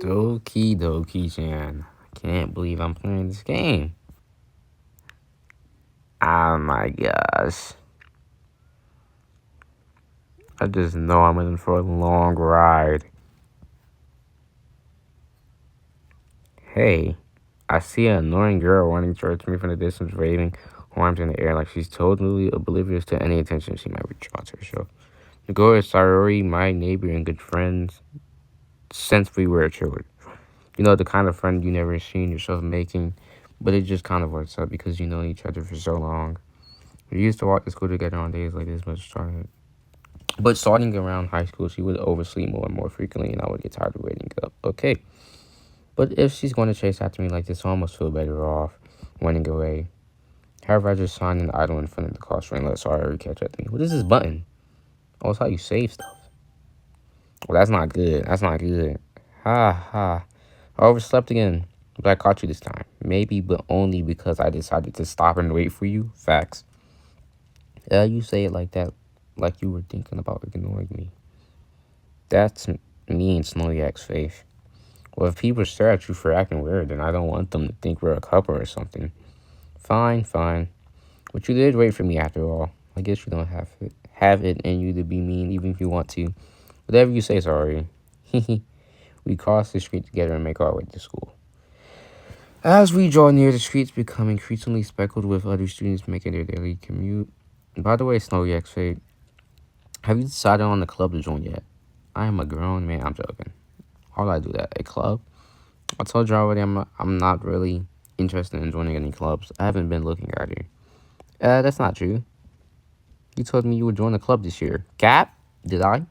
Doki, I can't believe I'm playing this game. Oh my gosh. I just know I'm in for a long ride. Hey, I see an annoying girl running towards me from the distance, waving arms in the air like she's totally oblivious to any attention she might draw to herself. The girl is Sayori, my neighbor and good friends, since we were children. You know, the kind of friend you never seen yourself making, but it just kind of works out because you know each other for so long. We used to walk to school together on days like this, but starting around high school, she would oversleep more and more frequently, and I would get tired of waiting up. Okay, but if she's going to chase after me like this, I almost feel better off running away. However, I just signed an idle in front of the classroom and let Sorry catch up to me. What is this button? Oh, it's how you save stuff. Well, that's not good. That's not good. Ha ha. I overslept again, but I caught you this time. Maybe, but only because I decided to stop and wait for you. Facts. Yeah, you say it like that, like you were thinking about ignoring me. That's me and Snowyak's face. Well, if people stare at you for acting weird, then I don't want them to think we're a couple or something. Fine, fine. But you did wait for me after all. I guess you don't have it in you to be mean, even if you want to. Whatever you say, Sorry. We cross the street together and make our way to school. As we draw near, the streets become increasingly speckled with other students making their daily commute. By the way, Snowyak's fate, have you decided on the club to join yet? I am a grown man. I'm joking. How do I do that? A club? I told you already I'm not really interested in joining any clubs. I haven't been looking either. That's not true. You told me you would join a club this year. Cap? Did I?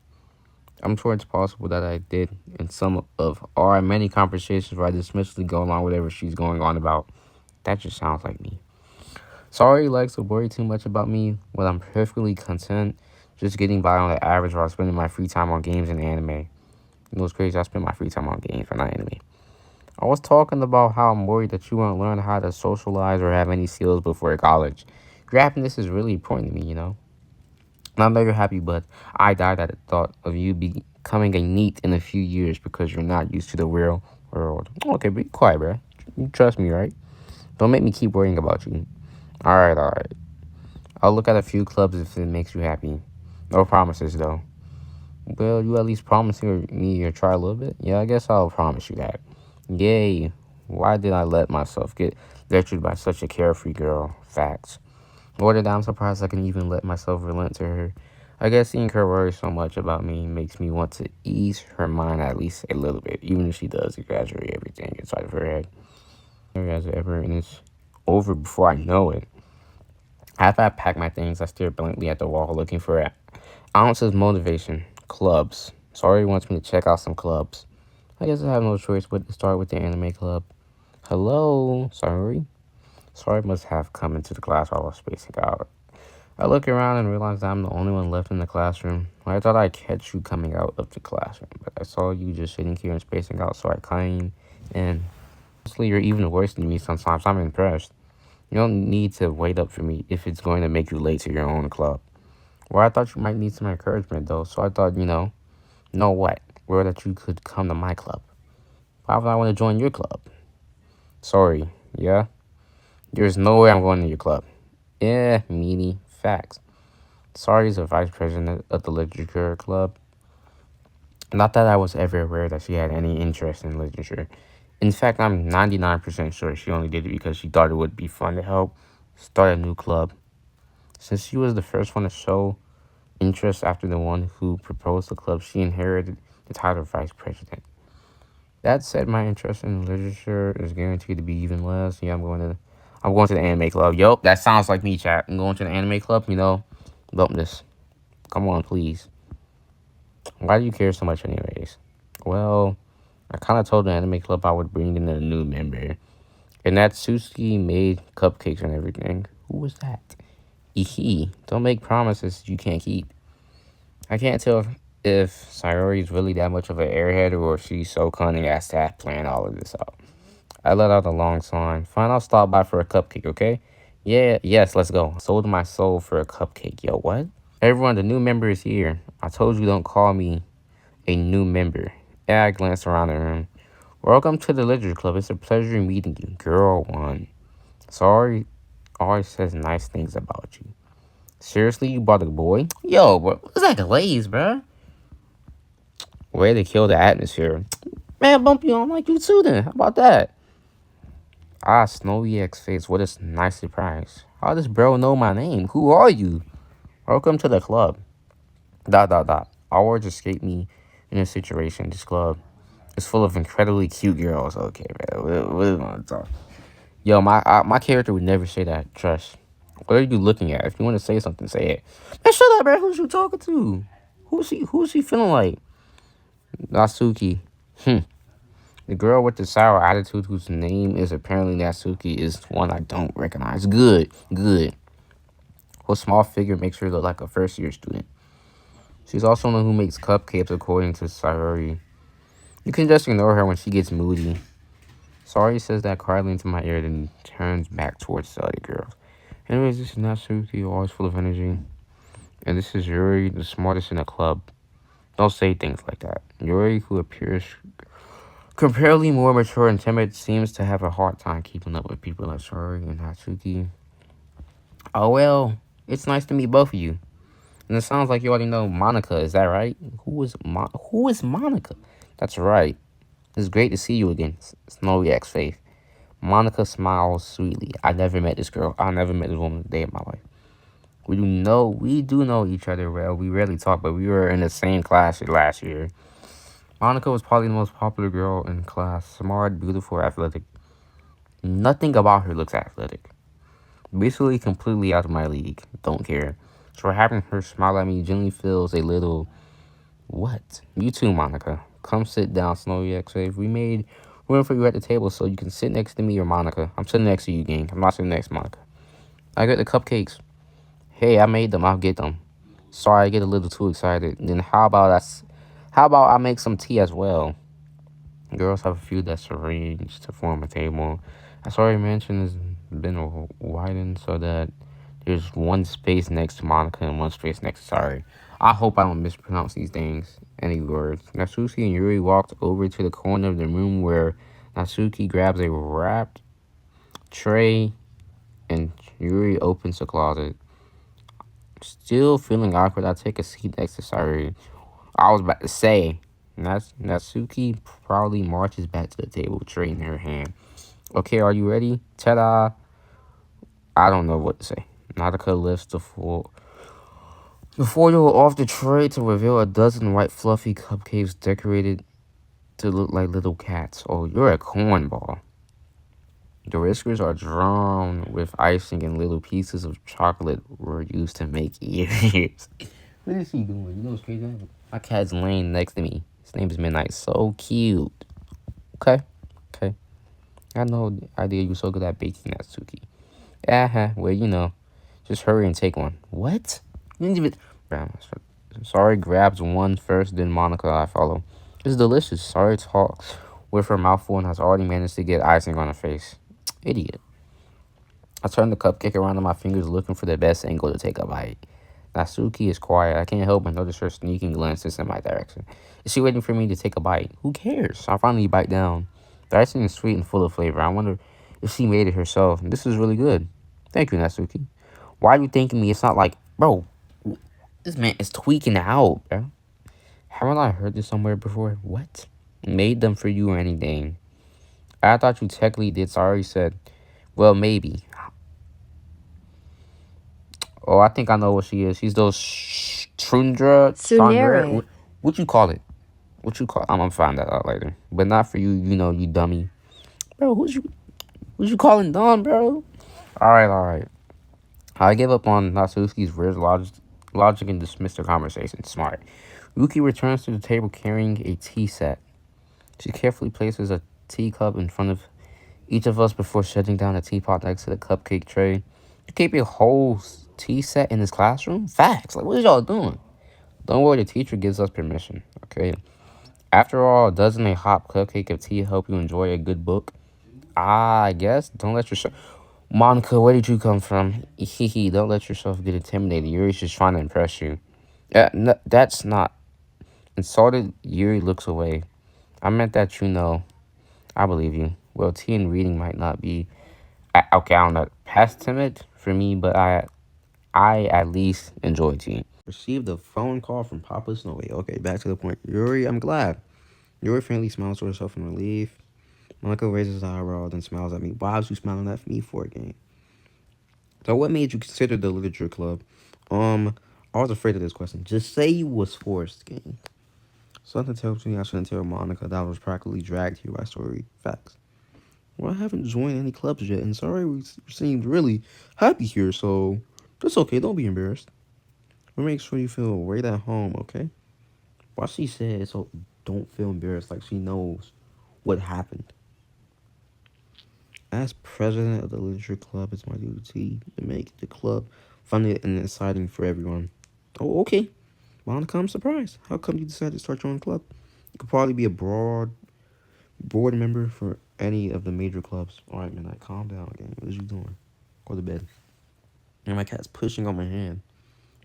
I'm sure it's possible that I did in some of our many conversations where I dismissively go along with whatever she's going on about. That just sounds like me. Sorry likes to worry too much about me when I'm perfectly content just getting by on the average while spending my free time on games and anime. You know what's crazy? I spend my free time on games, but not anime. I was talking about how I'm worried that you won't learn how to socialize or have any skills before college. Your happiness is really important to me, you know? Not that you're happy, but I died at the thought of you becoming a NEET in a few years because you're not used to the real world. Okay, be quiet, bro. You trust me, right? Don't make me keep worrying about you. Alright. I'll look at a few clubs if it makes you happy. No promises, though. Well, you at least promise me you'll try a little bit? Yeah, I guess I'll promise you that. Yay. Why did I let myself get lectured by such a carefree girl? Facts. More than that, I'm surprised I can even let myself relent to her. I guess seeing her worry so much about me makes me want to ease her mind at least a little bit, even if she does exaggerate everything inside of her head. As ever, and it's over before I know it. After I pack my things, I stare blankly at the wall looking for an ounce of motivation. Clubs. Sorry wants me to check out some clubs. I guess I have no choice but to start with the anime club. Hello, Sorry. Sorry must have come into the class while I was spacing out. I look around and realize that I'm the only one left in the classroom. I thought I'd catch you coming out of the classroom, but I saw you just sitting here and spacing out, so I came in. Honestly, you're even worse than me sometimes. I'm impressed. You don't need to wait up for me if it's going to make you late to your own club. Well, I thought you might need some encouragement, though, so I thought, know what? Well, that you could come to my club. Why would I want to join your club? Sorry, yeah? There's no way I'm going to your club. Yeah, meanie. Facts. Sorry is the vice president of the literature club. Not that I was ever aware that she had any interest in literature. In fact, I'm 99% sure she only did it because she thought it would be fun to help start a new club. Since she was the first one to show interest after the one who proposed the club, she inherited the title of vice president. That said, my interest in literature is guaranteed to be even less. Yeah, I'm going to the anime club. Yup, that sounds like me, chat. I'm going to the anime club, bump this. Come on, please. Why do you care so much anyways? Well, I kind of told the anime club I would bring in a new member. And that Suski made cupcakes and everything. Who was that? Don't make promises you can't keep. I can't tell if Sayori is really that much of an airhead or if she's so cunning as to have planned all of this out. I let out a long sign. Fine, I'll stop by for a cupcake, okay? Yeah, yes, let's go. Sold my soul for a cupcake. Yo, what? Everyone, the new member is here. I told you don't call me a new member. Yeah, I glanced around the room. Welcome to the Literature Club. It's a pleasure meeting you. Girl 1. Sorry always says nice things about you. Seriously, you bought a boy? Yo, bro, what's that glaze, bruh? Way to kill the atmosphere. Man, bump you on like you too then. How about that? Ah, Snowy X face. What a nice surprise. How does bro know my name? Who are you? Welcome to the club. Dot dot dot. Our words escape me in a situation. This club is full of incredibly cute girls. Okay, man. What is on talk? Yo, my character would never say that. Trust. What are you looking at? If you want to say something, say it. Man, shut up, man. Who's you talking to? Who's he feeling like? Natsuki. The girl with the sour attitude whose name is apparently Natsuki is one I don't recognize. Good, good. Her small figure makes her look like a first year student. She's also one who makes cupcakes according to Sayori. You can just ignore her when she gets moody. Sayori says that quietly into my ear, then turns back towards the other girls. Anyways, this is Natsuki, always full of energy. And this is Yuri, the smartest in the club. Don't say things like that. Yuri, who appears comparatively more mature and timid, seems to have a hard time keeping up with people like Sayori and Natsuki. Oh well, it's nice to meet both of you. And it sounds like you already know Monica, is that right? Who is Monica? That's right. It's great to see you again, Snowy X Faith. Monica smiles sweetly. I never met this girl. I never met this woman a day of my life. We do know each other well. We rarely talk, but we were in the same class last year. Monica was probably the most popular girl in class. Smart, beautiful, athletic. Nothing about her looks athletic. Basically, completely out of my league. Don't care. So having her smile at me generally feels a little. What? You too, Monica. Come sit down, Snowy X. We made room for you at the table so you can sit next to me or Monica. I'm sitting next to you, gang. I'm not sitting next to Monica. I got the cupcakes. Hey, I made them. I'll get them. Sorry, I get a little too excited. Then how about I make some tea as well? Girls have a few that's arranged to form a table. As already mentioned, has been widened so that there's one space next to Monica and one space next to Sorry. I hope I don't mispronounce these things. Any words. Natsuki and Yuri walked over to the corner of the room where Natsuki grabs a wrapped tray and Yuri opens the closet. Still feeling awkward, I take a seat next to Sorry. I was about to say, Natsuki proudly marches back to the table, tray in her hand. Okay, are you ready? Ta-da! I don't know what to say. Nautica lifts the foil off the tray to reveal a dozen white fluffy cupcakes decorated to look like little cats. Oh, you're a cornball. The whiskers are drawn with icing and little pieces of chocolate were used to make ears. What is he doing? You know what's crazy? My cat's laying next to me. His name is Midnight. So cute. Okay. Okay. I had no idea you were so good at baking, Natsuki. Uh-huh. Well, just hurry and take one. What? You didn't even... Sorry grabs one first, then Monica I follow. It's delicious. Sorry talks with her mouth full and has already managed to get icing on her face. Idiot. I turn the cupcake around on my fingers looking for the best angle to take a bite. Natsuki is quiet. I can't help but notice her sneaking glances in my direction. Is she waiting for me to take a bite? Who cares? I finally bite down. The icing is sweet and full of flavor. I wonder if she made it herself. This is really good. Thank you, Natsuki. Why are you thanking me? It's not like, bro, this man is tweaking out, bro. Haven't I heard this somewhere before? What? Made them for you or anything? I thought you technically did. Sorry, said. Well, maybe. Oh, I think I know what she is. She's those Chandra. What you call it? What you call? I'm gonna find that out later. But not for you. You dummy. Bro, who's you calling dumb, bro? All right. I gave up on Natsuki's weird logic and dismissed the conversation. Smart. Ruki returns to the table carrying a tea set. She carefully places a teacup in front of each of us before shutting down the teapot next to the cupcake tray. You keep a whole tea set in this classroom? Facts. Like, what is y'all doing? Don't worry, the teacher gives us permission. Okay. After all, doesn't a hot cupcake of tea help you enjoy a good book? I guess. Don't let yourself... Monica, where did you come from? Hehe, don't let yourself get intimidated. Yuri's just trying to impress you. No, that's not... Insulted, Yuri looks away. I meant that. I believe you. Well, tea and reading might not be. Okay, I don't know. Past timid for me, but I at least enjoy tea. Received a phone call from Papa Snowy. Okay, back to the point. Yuri, I'm glad. Yuri faintly smiles to herself in relief. Monica raises her eyebrows and smiles at me. Why was you smiling at me for again? So what made you consider the literature club? I was afraid of this question. Just say you was forced, gang. Something tells me I shouldn't tell Monica that I was practically dragged here by story facts. Well, I haven't joined any clubs yet, and sorry we seemed really happy here, so that's okay. Don't be embarrassed. We'll make sure you feel right at home, okay? Why she said so don't feel embarrassed like she knows what happened. As president of the literature club, it's my duty to make the club fun and exciting for everyone. Oh, okay. Monica, I'm surprised. How come you decided to start your own club? You could probably be a broad board member for any of the major clubs. All right, man, calm down, gang. What is you doing? Go to bed. And my cat's pushing on my hand.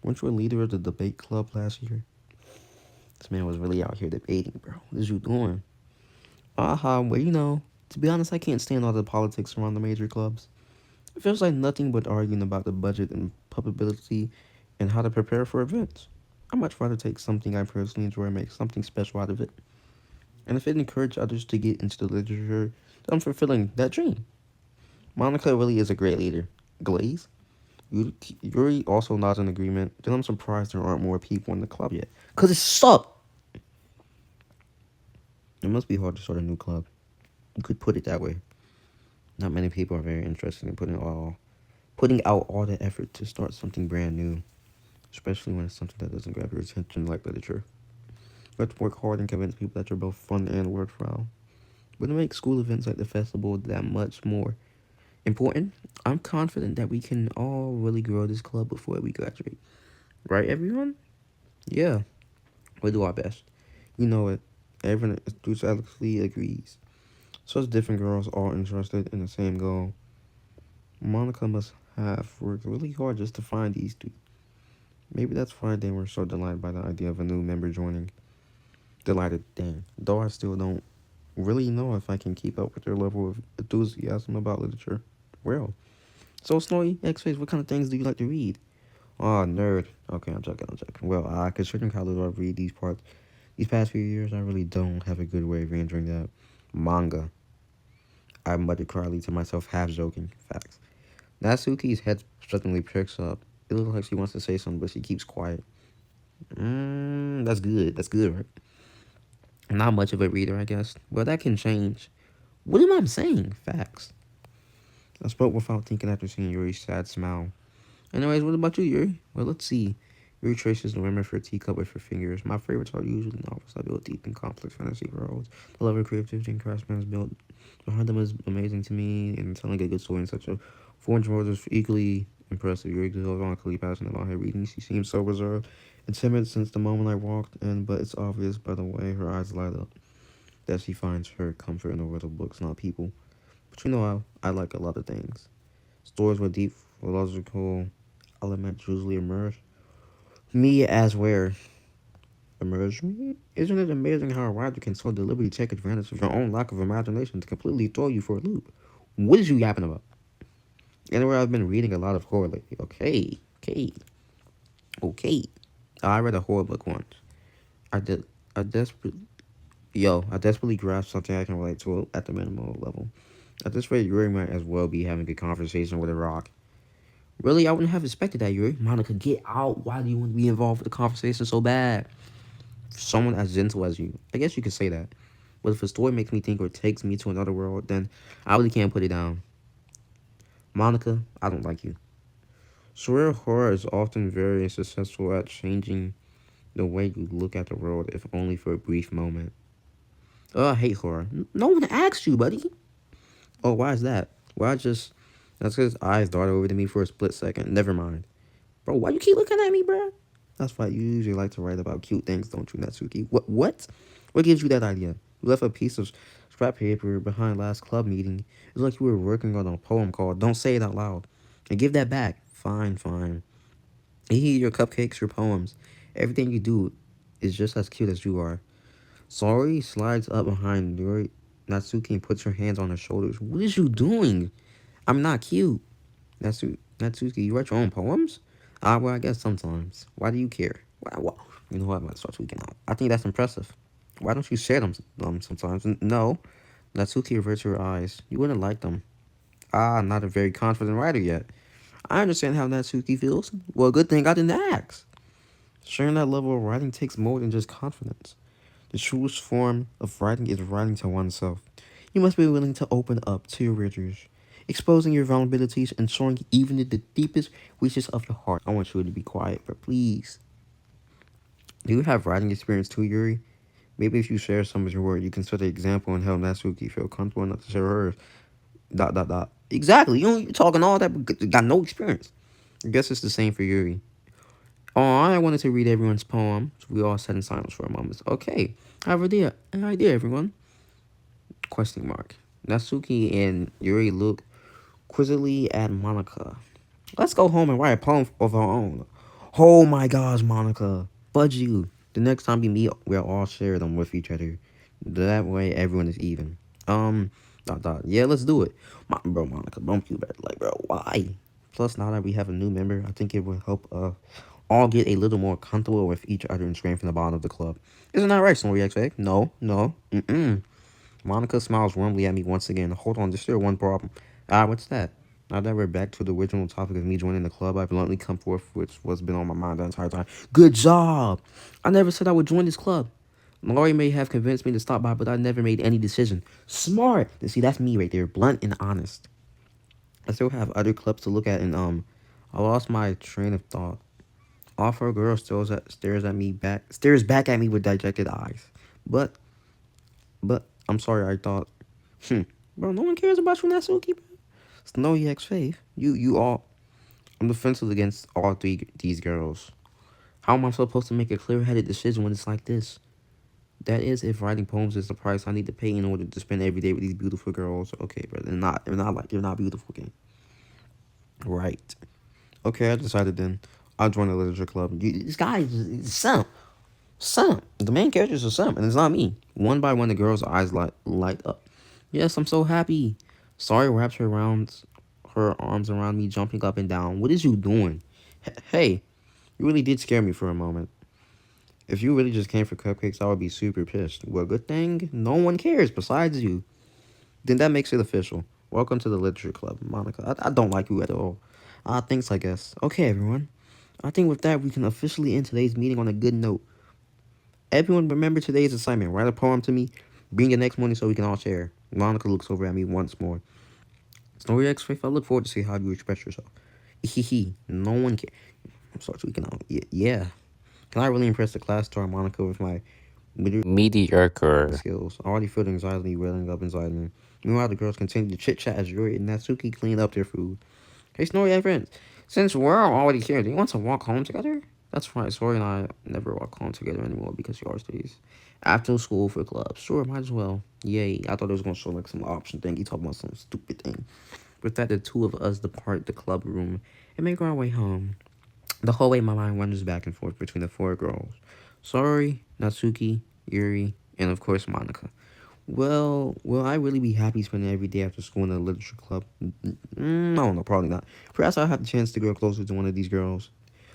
Weren't you a leader of the debate club last year? This man was really out here debating, bro. What is you doing? Well, to be honest, I can't stand all the politics around the major clubs. It feels like nothing but arguing about the budget and publicity and how to prepare for events. I'd much rather take something I personally enjoy and make something special out of it. And if it encourages others to get into the literature, then I'm fulfilling that dream. Monica really is a great leader. Glaze? Yuri also nods in agreement. Then I'm surprised there aren't more people in the club yet. Because it sucked! It must be hard to start a new club. You could put it that way. Not many people are very interested in putting out all the effort to start something brand new, especially when it's something that doesn't grab your attention like literature. You have to work hard and convince people that you're both fun and worthwhile. But to make school events like the festival that much more important, I'm confident that we can all really grow this club before we graduate. Right, everyone? Yeah, we'll do our best. You know it. Everyone enthusiastically agrees. Such different girls all interested in the same goal. Monica must have worked really hard just to find these two. Maybe that's why they were so delighted by the idea of a new member joining. Delighted, dang. Though I still don't really know if I can keep up with their level of enthusiasm about literature. Well, so Snowy, X-Face, what kind of things do you like to read? Oh, nerd. Okay, I'm joking. Well, considering how little I've read these past few years, I really don't have a good way of answering that. Manga. I muttered quietly to myself, half joking. Facts. Natsuki's head suddenly perks up. It looks like she wants to say something, but she keeps quiet. That's good. That's good, right? Not much of a reader, I guess. Well, that can change. What am I saying? Facts. I spoke without thinking after seeing Yuri's sad smile. Anyways, what about you, Yuri? Well, let's see. Yuri traces the rim of her teacup with her fingers. My favorites are usually novels that build deep and complex fantasy worlds. The level of creativity and craftsmanship built behind them is amazing to me, and telling a good story in such a 400 words is equally impressive. Yuri is ironically passionate about her reading. She seems so reserved and timid since the moment I walked in, but it's obvious by the way her eyes light up that she finds her comfort in the world of books, not people. But I like a lot of things. Stories with deep philosophical elements usually emerge. Me as where emerge me? Isn't it amazing how a writer can so deliberately take advantage of your own lack of imagination to completely throw you for a loop? What is you yapping about? Anyway, I've been reading a lot of horror lately. Okay. I read a horror book once. I did. I desperately, I desperately grasped something I can relate to at the minimal level. At this rate, Yuri might as well be having a conversation with a rock. Really, I wouldn't have expected that, Yuri. Monica, get out. Why do you want to be involved with the conversation so bad? Someone as gentle as you. I guess you could say that. But if a story makes me think or takes me to another world, then I really can't put it down. Monica, I don't like you. Surreal horror is often very successful at changing the way you look at the world, if only for a brief moment. Oh, I hate horror. No one asked you, buddy. Oh, why is that? Why just... That's because his eyes darted over to me for a split second. Never mind. Bro, why you keep looking at me, bro? That's why you usually like to write about cute things, don't you, Natsuki? What? What gives you that idea? You left a piece of scrap paper behind last club meeting. It's like you were working on a poem called Don't Say It Out Loud. And give that back. Fine. You hear your cupcakes, your poems. Everything you do is just as cute as you are. Sorry slides up behind Yuri. Natsuki puts her hands on her shoulders. What is you doing? I'm not cute. Natsuki, you write your own poems? Ah, well, I guess sometimes. Why do you care? Well, you know what? I'm gonna start tweaking out. I think that's impressive. Why don't you share them sometimes? No. Natsuki averts her eyes. You wouldn't like them. Ah, not a very confident writer yet. I understand how Natsuki feels. Well, good thing I didn't ask. Sharing that level of writing takes more than just confidence. The truest form of writing is writing to oneself. You must be willing to open up to your readers, exposing your vulnerabilities and showing even the deepest wishes of your heart. I want you to be quiet, but please. Do you have writing experience too, Yuri? Maybe if you share some of your work, you can set an example and help Natsuki feel comfortable enough to share hers. Dot dot dot. Exactly. You're talking all that, but got no experience. I guess it's the same for Yuri. Oh, I wanted to read everyone's poem, so we all sat in silence for a moment. Okay, I have an idea, everyone. Question mark. Natsuki and Yuri look quizzically at Monica. Let's go home and write a poem of our own. Oh my gosh, Monica. Fudge you. The next time we meet, we'll all share them with each other. That way, everyone is even. Dot dot. Yeah, let's do it. Bro, Monica, don't feel bad. Like, bro, why? Plus, now that we have a new member, I think it will help all get a little more comfortable with each other and strengthen the bond of the club. Isn't that right, Snorri XA? No, no, mm-mm. Monica smiles warmly at me once again. Hold on, there's still one problem. Ah, what's that? Now that we're back to the original topic of me joining the club, I bluntly come forth with what's been on my mind the entire time. Good job! I never said I would join this club. Laurie may have convinced me to stop by, but I never made any decision. Smart! See, that's me right there, blunt and honest. I still have other clubs to look at, and I lost my train of thought. Off her girl stares back at me with dejected eyes. But, I'm sorry, I thought, bro, no one cares about you, Natsuki, bro. Snowy X Faith, you all. I'm defensive against all three these girls. How am I supposed to make a clear-headed decision when it's like this? That is, if writing poems is the price I need to pay in order to spend every day with these beautiful girls. Okay, bro, they're not beautiful again. Right. Okay, I decided then. I'll join the literature club. This guy is simp. Simp. The main character is a simp, and it's not me. One by one, the girl's eyes light up. Yes, I'm so happy. Sorry wraps her arms around me, jumping up and down. What is you doing? Hey, you really did scare me for a moment. If you really just came for cupcakes, I would be super pissed. Well, good thing no one cares besides you. Then that makes it official. Welcome to the literature club, Monica. I don't like you at all. Thanks, I guess. Okay, everyone. I think with that, we can officially end today's meeting on a good note. Everyone remember today's assignment. Write a poem to me. Bring it next morning so we can all share. Monica looks over at me once more. Story X Faith, I look forward to see how you express yourself. Hee. No one can. I'm sorry, tweaking out. Yeah. Can I really impress the class star Monica with my Mediocre. skills? I already feel the anxiety welling up inside me. Meanwhile, the girls continue to chit chat as Yuri and Natsuki clean up their food. Hey, Snorri, friends. Since we're already here, do you want to walk home together? That's right. Snorri and I never walk home together anymore because he always stays after school for clubs. Sure, might as well. Yay. I thought it was going to show like some option thing. He talking about some stupid thing. With that, the two of us depart the club room and make our way home. The whole way, my mind wanders back and forth between the four girls. Sorry, Natsuki, Yuri, and of course Monica. Well, will I really be happy spending every day after school in a literature club? No, no, probably not. Perhaps I'll have the chance to grow closer to one of these girls.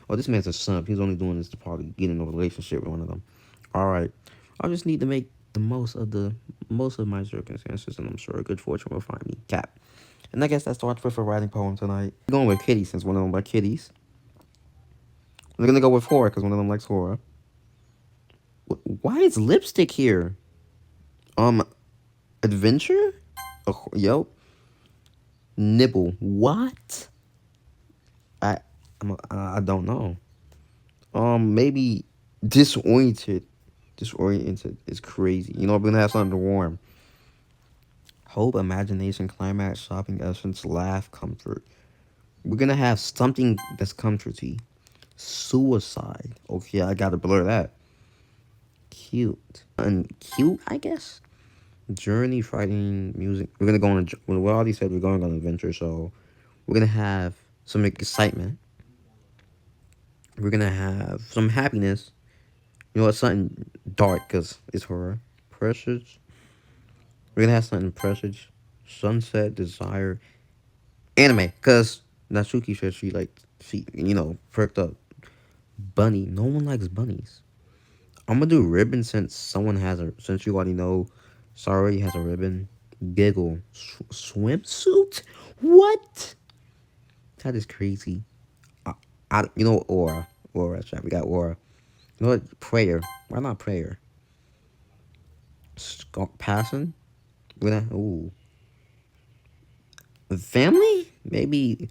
Oh, this man's a simp. He's only doing this to probably get in a relationship with one of them. All right, I just need to make the most of my circumstances, and I'm sure good fortune will find me. Cap. And I guess that's the art for writing poem tonight. We're going with Kitty since one of them like kitties. We're gonna go with horror because one of them likes horror. Why is lipstick here? Um, adventure? Yo, nibble. What? I I don't know. Maybe disoriented. Disoriented is crazy. You know, we're gonna have something to warm. Hope, imagination, climax, shopping, essence, laugh, comfort. We're gonna have something that's comforty. Suicide. Okay, I gotta blur that. Cute. And cute, I guess. Journey, fighting, music. We're gonna go on a. Well, we already said we're going on an adventure, so we're gonna have some excitement. We're gonna have some happiness. You know, it's something dark because it's horror. Pressures. We're gonna have something presage, sunset, desire, anime. Cause Natsuki said she perked up. Bunny. No one likes bunnies. I'm gonna do ribbon since you already know Sorry has a ribbon. Giggle. Swimsuit? What? That is crazy. I, Aura. Aura, chat. We got Aura. You know what? Prayer. Why not prayer? Passing? Ooh. Family? Maybe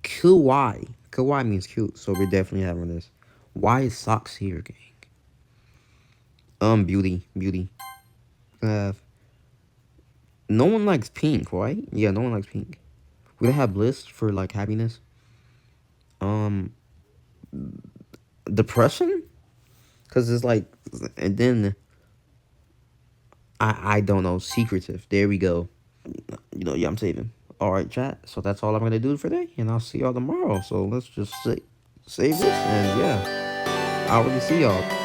Kawaii. Kawaii means cute, so we're definitely having this. Why is socks here, gang? Beauty. Beauty. Uh, no one likes pink, right? Yeah, no one likes pink. We're gonna have bliss for like happiness. Um, depression? Cause it's like, and then I don't know. Secretive. There we go. Yeah, I'm saving. All right, chat. So that's all I'm gonna do for today, and I'll see y'all tomorrow. So let's just save this, and yeah, I'll really see y'all.